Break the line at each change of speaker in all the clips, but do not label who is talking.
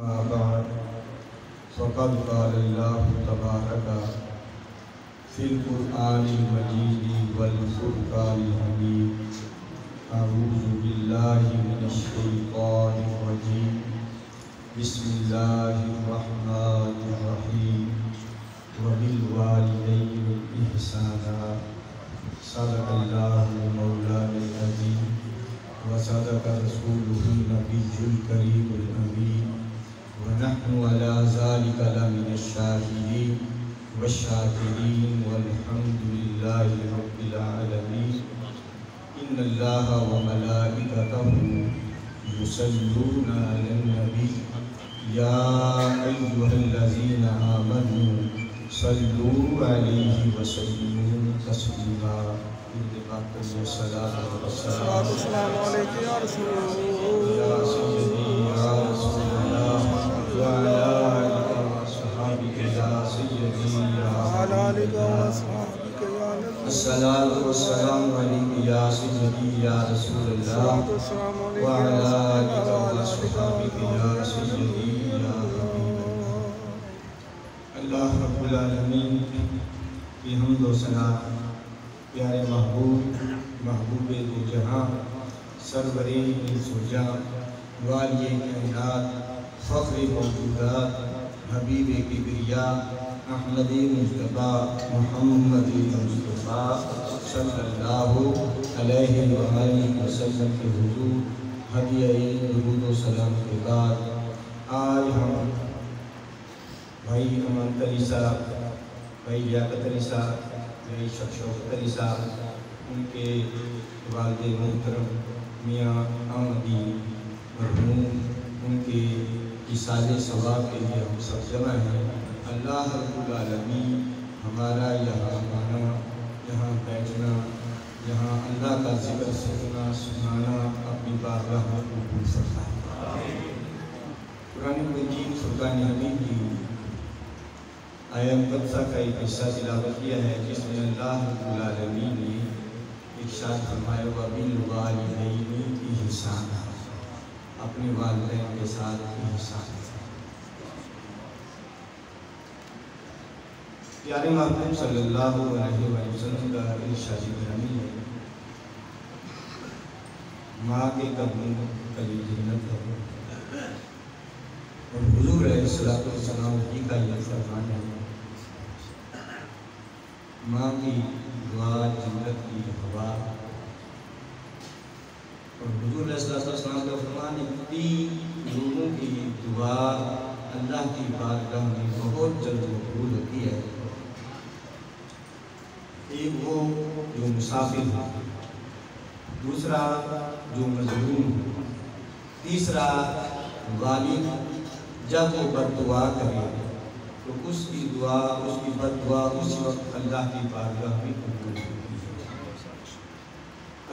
بعد فقد قال الله تبارك في القرآن المجيد والفرقان الحميد أعوذ بالله من الشيطان الرجيم بسم الله الرحمن الرحيم وبالوالدين إحسانا صدق الله مولانا العظيم وصدق رسوله النبي الكريم الأمين ونحن على ذلك لمن الشاهدين والشاكرين والحمد لله رب العالمين إن الله وملائكته يصلون على النبي يا أيها الذين آمنوا صلوا عليه وسلموا تسليما الصلاة والسلام
عليك يا رسول الله
يا سيدي يا رسول الله وعلى آلك وأصحابك يا سيدي يا
وعلى آلك
حبيب الله
وأصحابك يا نبي
الصلاة والسلام عليك يا سيدي يا رسول الله
والسلام عليك
وعلى
يا
آلك
رسول
وأصحابك يا سيدي يا حبيب الله اللہ رب العالمین کی حمد و ثنا پیارے محبوب دو جہاں سرور انس و جاں والی کائنات فخر موجودات حبیب کبریاء احمد مصطفیٰ محمد مصطفیٰ صلی اللہ علیہ وآلہ وسلم کے حضور ہدیہ درود و سلام کے بعد آج ہم بھائی امان علی صاحب، بھائی لیاقت علی صاحب، بھائی شوکت علی صاحب، ان کے والد محترم میاں احمدی مرحوم، ان کے ایصال ثواب کے لیے ہم سب جمع ہیں۔ اللہ رب العالمین ہمارا یہاں آنا، یہاں بیٹھنا، یہاں اللہ کا ذکر سنانا اپنی بارگاہ میں قبول فرمائے۔ قرآن مجید فرقان حمید کی آیت مقدسہ کا ایک حصہ تلاوت کیا ہے جس میں اللہ رب العالمین نے ارشاد فرمایا وَبِالْوَالِدَيْنِ إِحْسَانًا، اپنے والدین کے ساتھ احسان۔ پیارے محبوب صلی اللہ علیہ وسلم کا ارشاد گرامی ہے ماں کے قدموں کلی جنت ہے، اور حضور علیہ السلام ہی کا یہ فرمان ہے ماں کی دعا جنت کی ہوا، اور حضور علیہ السلام کا فرمان ہے تین لوگوں کی دعا اللہ کی بارگاہ میں بہت جلد قبول ہوتی ہے۔ ایک وہ جو مسافر ہے، دوسرا جو مظلوم ہے، تیسرا والد جب وہ بد دعا کرے تو اس کی دعا، اس کی بد دعا اس وقت اللہ کی بارگاہ میں قبول ہوتی ہے۔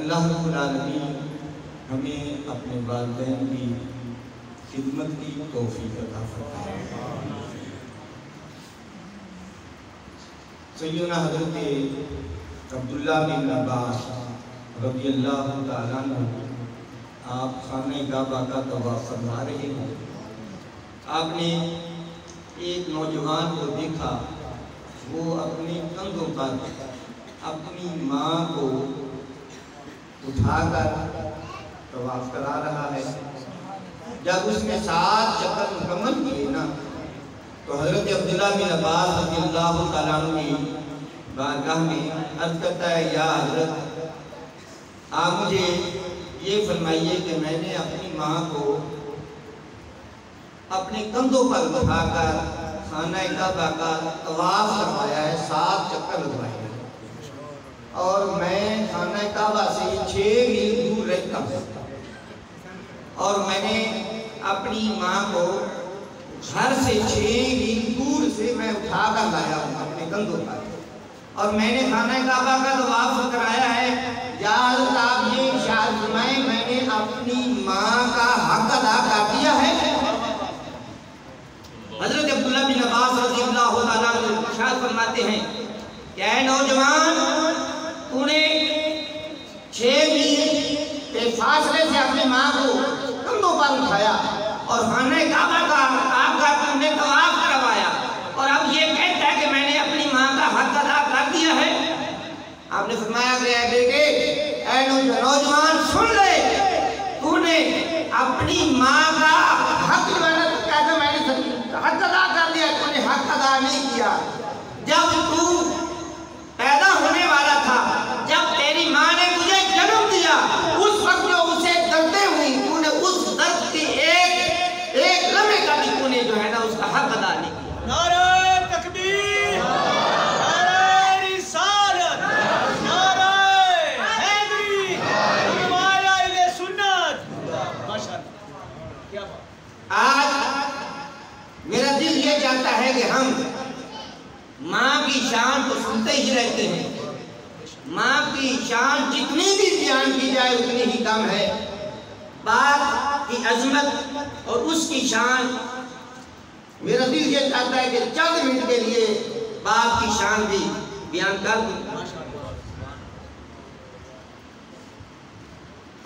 اللہ رب العالمین ہمیں اپنے والدین کی خدمت کی توفیق عطا فرمائے۔ سیدنا حضرت عبداللہ بن عباس رضی اللہ تعالیٰ عنہ آپ خانہ کعبہ کا طواف فرما رہے ہیں۔ آپ نے ایک نوجوان کو دیکھا، وہ اپنے کندھوں پر اپنی ماں کو اٹھا کر طواف کرا رہا ہے۔ جب اس نے 7 چکر مکمل کیے نا تو حضرت عبداللہ بن عباس رضی اللہ تعالیٰ عنہ کی بارگاہ میں عرض کرتا ہے یا حضرت آپ مجھے یہ فرمائیے کہ میں نے اپنی ماں کو اپنے کندھوں پر اٹھا کر خانہ کعبہ کا طواف کروایا ہے، 7 چکر لگوائے ہیں، اور میں خانہ کعبہ سے 6 میل دور رہتا ہوں، اور میں نے اپنی ماں کو گھر سے 6 میل دور سے میں اٹھا کر لایا ہوں اپنے کندھوں پر، اور میں نے خانہ کعبہ کا طواف کرایا ہے۔ یا حضرت آپ یہ ارشاد فرمائیں میں نے اپنی ماں کا حق ادا کر دیا ہے۔ حضرت عبداللہ بن عباس رضی اللہ تعالیٰ عنہ ارشاد فرماتے ہیں کہ اے نوجوان، تو نے 6 میل کے فاصلے سے اپنی ماں کو کندھوں پر اٹھایا اور خانہ کعبہ کا
دیا ہے؟ آپ نے فرمایا کہ اے بیٹے، اے نوجوان سن لے، تو نے اپنی ماں کا حق جو ہے نا کہتا میں نے حق ادا کر دیا، تو نے حق ادا نہیں کیا۔ جب تو پیدا ہونے والا تھا، جب تیری ماں نے تجھے جنم دیا، اس وقت جو اسے دردیں ہوئی، تو نے اس درد کی ایک لمحے کا بھی تو نے جو ہے نا اس کا حق ادا نہیں کیا۔
نعرہ تکبیر، نعرہ رسالت، نعرہ حیدری، علماء اہل سنت۔ ماشاءاللہ، کیا بات۔
آج میرا دل یہ چاہتا ہے کہ ہم ماں کی شان کو سنتے ہی رہتے ہیں۔ ماں کی شان جتنی بھی بیان کی جائے اتنی ہی کم ہے۔ باپ کی عظمت اور اس کی شان، میرا دل یہ چاہتا ہے کہ چند منٹ کے لیے باپ کی شان بھی بیان کر دوں۔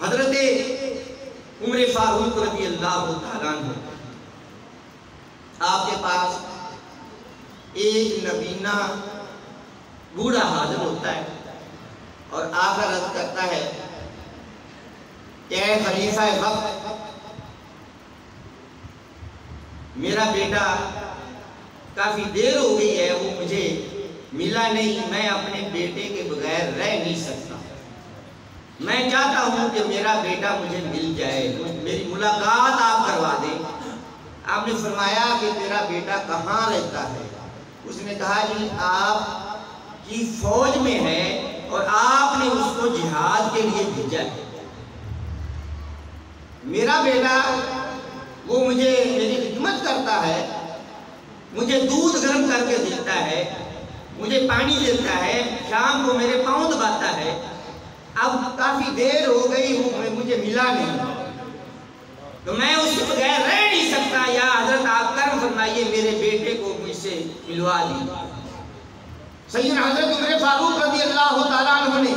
حضرت عمر فاروق رضی اللہ تعالیٰ عنہ، آپ کے پاس ایک نبینہ بوڑھا حاضر ہوتا ہے اور آ کر عرض کرتا ہے کہ اے خلیفہ وقت، میرا بیٹا کافی دیر ہو گئی ہے، وہ مجھے ملا نہیں، میں اپنے بیٹے کے بغیر رہ نہیں سکتا، میں چاہتا ہوں کہ میرا بیٹا مجھے مل جائے، میری ملاقات آپ کروا دیں۔ آپ نے فرمایا کہ تیرا بیٹا کہاں رہتا ہے؟ اس نے کہا جی آپ کی فوج میں ہے اور آپ نے اس کو جہاد کے لیے بھیجا ہے۔ میرا بیٹا وہ مجھے میری خدمت کرتا ہے، مجھے دودھ گرم کر کے دیتا ہے، مجھے پانی دیتا ہے، شام کو میرے پاؤں دباتا ہے، اب کافی دیر ہو گئی مجھے ملا نہیں، تو میں اس کے بغیر رہ نہیں سکتا، یا حضرت آپ کرم فرمائیے میرے بیٹے کو مجھ سے ملوا دیجیے۔ سیدنا حضرت عمر فاروق رضی اللہ تعالیٰ عنہ نے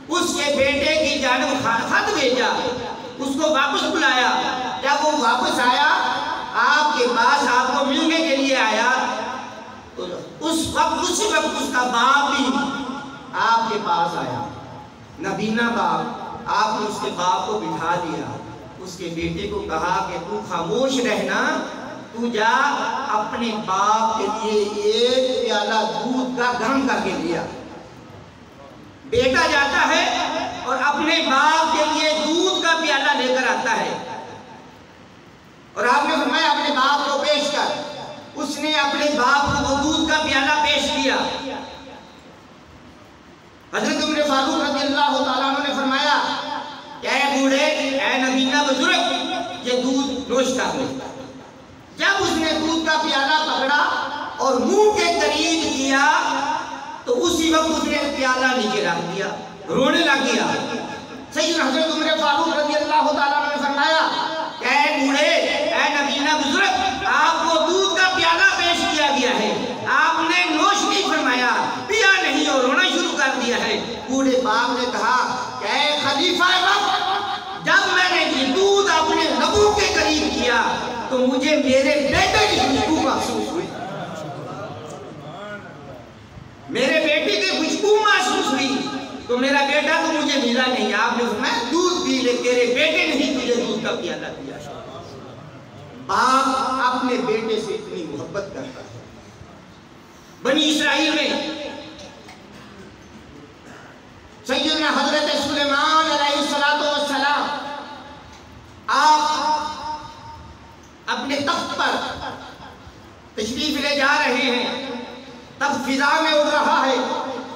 اس کے بیٹے کی جانب خط بھیجا، اس کو واپس بلایا۔ جب وہ واپس آیا آپ کے پاس، آپ کو ملنے کے لیے آیا، تو اسی وقت اس کا باپ بھی آپ کے پاس آیا، نبینہ باپ۔ آپ نے اس کے باپ کو بٹھا دیا، اس کے بیٹے کو کہا کہ تو خاموش رہنا، تو جا اپنے باپ کے لیے ایک پیالہ دودھ کا گرم کر کے لیا۔ بیٹا جاتا ہے اور اپنے باپ کے لیے دودھ کا پیالہ لے کر آتا ہے، اور آپ نے فرمایا اپنے باپ کو پیش کر۔ اس نے اپنے باپ کو وہ دودھ کا پیالہ پیش کیا۔ حضرت عمر فاروق رضی اللہ تعالیٰ عنہ نے فرمایا کہ اے بوڑھے، اے نبینہ بزرگ، یہ دودھ نوش کر لے۔ جب اس نے دودھ کا پیالہ پکڑا اور منہ کے قریب کیا تو اسی وقت اس نے پیالہ نیچے رکھ دیا، رونے لگ گیا۔ سیدنا حضرت عمر فاروق رضی اللہ تعالیٰ عنہ نے فرمایا کہ اے بوڑھے، اے نبینہ بزرگ، آپ کو دودھ کا پیالہ پیش کیا گیا ہے، آپ نے نوش نہیں فرمایا، پیا نہیں اور رونا شروع کر دیا ہے۔ بوڑھے باپ نے کہا کہ اے خلیفہ وقت، جب میں نے یہ دودھ اپنے لبوں کے قریب کیا تو مجھے میرے بیٹے کی خوشبو محسوس ہوئی، میرے بیٹے کی خوشبو محسوس ہوئی، تو میرا بیٹا تو مجھے ملا نہیں۔ آپ نے فرمایا دودھ پی لے، تیرے بیٹے نے ہی تجھے دودھ کا پیالہ دیا۔ باپ اپنے بیٹے سے اتنی محبت کرتا ہے۔ بنی اسرائیل میں سیدنا حضرت سلیمان علیہ السلام آپ اپنے تخت پر تشریف لے جا رہے ہیں، تخت فضا میں اڑ رہا ہے،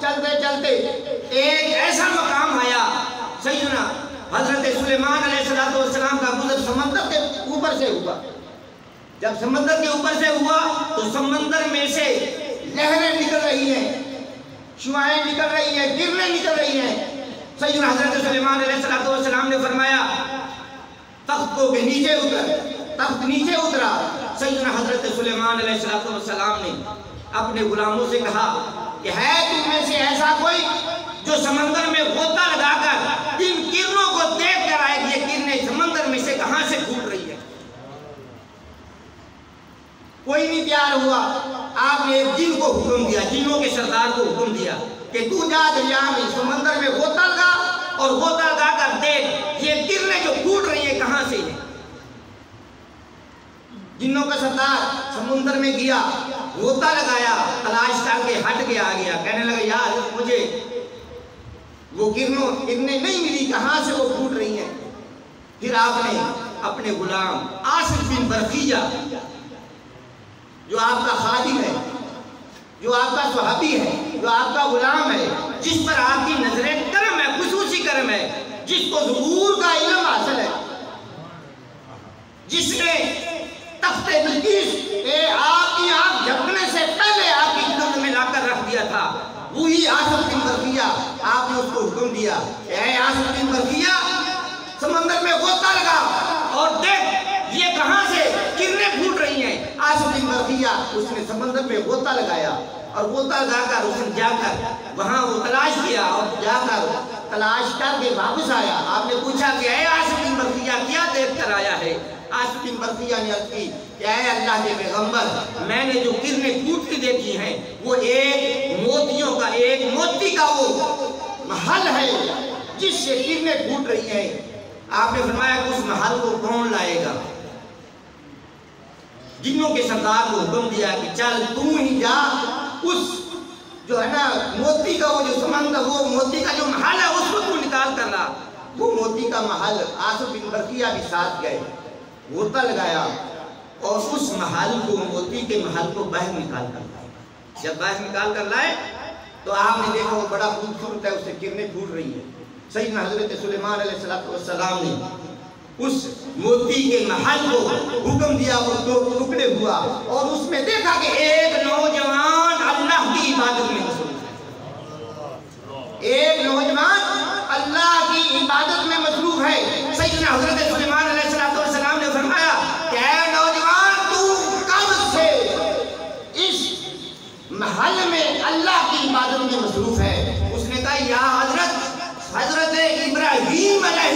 چلتے چلتے ایک ایسا مقام آیا، سیدنا حضرت سلیمان علیہ السلام کا گزر سمندر کے اوپر سے ہوا۔ جب سمندر کے اوپر سے ہوا تو سمندر میں سے لہریں نکل رہی ہیں، شعاعیں نکل رہی ہیں، کرنیں نکل رہی ہیں۔ سیدنا حضرت سلیمان علیہ السلام نے فرمایا تخت کو کہ نیچے اتر، تخت نیچے اترا۔ سیدنا حضرت سلیمان علیہ السلام نے اپنے غلاموں سے کہا کہ ہے تم میں سے ایسا کوئی جو سمندر میں غوطہ لگا کر ان کرنوں کو دیکھ کر آئے کہ یہ کرنیں سمندر میں سے کہاں سے پھوٹ رہی ہے؟ کوئی نہیں تیار ہوا. آپ نے ایک جن کو حکم دیا, جنوں کے سردار کو حکم دیا کہ تو جا دریا میں سمندر میں غوطہ لگا اور غوطہ لگا کر دیکھ یہ کرنیں جو پھوٹ رہی ہیں کہاں سے ہیں. جنوں کا سردار سمندر میں گیا, غوطہ لگایا, تلاش کر کے ہٹ کے آ گیا, کہنے لگا یار مجھے وہ کرنیں نہیں ملی, کہاں سے وہ پھوٹ رہی ہیں. پھر آپ نے اپنے غلام آصف بن برقیہ جو آپ کا خادم ہے, جو آپ کا صحابی ہے, جو آپ کا غلام ہے, جس پر آپ کی نظر کرم ہے, خصوصی کرم ہے, جس کو ظہور کا علم حاصل ہے, جس نے تخت بلقیس آپ کی آنکھ جھپکنے سے پہلے آپ کی خدمت میں لا کر رکھ دیا تھا, وہی آصف بن برقیہ. آپ نے اس کو حکم دیا اے آصف بن برقیہ سمندر میں غوطہ لگا اور دیکھ یہ کہاں سے کرنیں پھوٹ رہی ہیں. آصف بن برقیہ اس نے سمندر میں غوطہ لگایا اور غوطہ لگا کر اس نے جا کر وہاں وہ تلاش کیا اور جا کر تلاش کر کے واپس آیا. آپ نے پوچھا کہ اے آصف بن برقیہ کیا دیکھ کر آیا ہے. آصف بن برقیہ نے عرض کی کہ اے اللہ کے پیغمبر, میں نے جو کرنیں پھوٹتی دیکھی ہیں وہ ایک موتی کا وہ محل ہے جس سے کرنیں پھوٹ رہی ہیں. آپ نے فرمایا کہ اس محل کو کون لائے گا. جنوں کے سردار کو حکم دیا کہ چل تم ہی جا, اس جو ہے نا موتی کا وہ جو سمندر, وہ موتی کا جو محل ہے اس کو تو نکال کر لا. وہ موتی کا محل آصف بن برقیہ بھی ساتھ گئے, غوطہ لگایا اور اس محل کو, موتی کے محل کو باہر نکال کر لائے. جب باہر نکال کر لائے تو آپ نے دیکھا وہ بڑا خوبصورت ہے, اس سے کرنیں پھوٹ رہی ہیں. سیدنا حضرت سلیمان علیہ السلام نے اس موتی کے محل کو حکم دیا, وہ دو ٹکڑے ہوا اور اس میں دیکھا کہ ایک نوجوان اللہ کی عبادت میں مصروف ہے. ایک نوجوان اللہ کی عبادت میں مصروف ہے. سیدنا حضرت سلیمان علیہ السلام نے فرمایا کہ اے نوجوان تو کب سے اس محل میں اللہ کی عبادت میں مصروف ہے. اس نے کہا یا حضرت ابراہیم علیہ